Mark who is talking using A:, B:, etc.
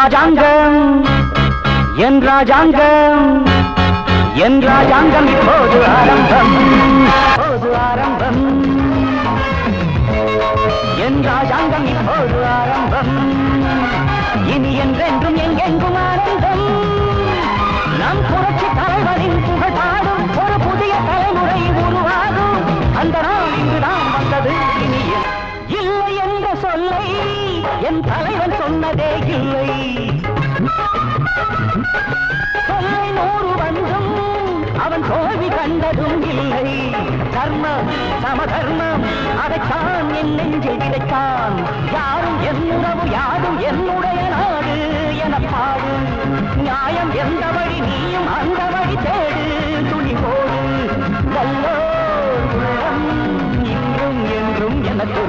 A: ராஜாங்கம் என் ராஜாங்கம் என் ராஜாங்கம் இப்போது ஆரம்பம் என் ராஜாங்கம் இப்போது ஆரம்பம் இனி என்றென்றும் எங்கெங்கும் ஆனந்தம் நம் புரட்சி தலைவரின் புகழாடும் ஒரு புதிய தலைமுறை உருவாகும் அந்த நாள் இங்குதான் வந்தது இனி இல்லை என்ற சொல்லை என் தலைவன் சொன்னதே இல்லை சொல்லை 100 வந்தும் அவன் தோல்வி கண்டதும் இல்லை தர்மம் சமதர்மம் அதைத்தான் என் நெஞ்சில் விதைத்தான் யாரும் என் உறவு யாரும் என்னுடைய நாடு என பாடு நியாயம் எந்த வழி நீயும் அந்த வழி தேடு துணி போடு நல்லோர் உள்ளம் இன்றும் என்றும் எனக்கு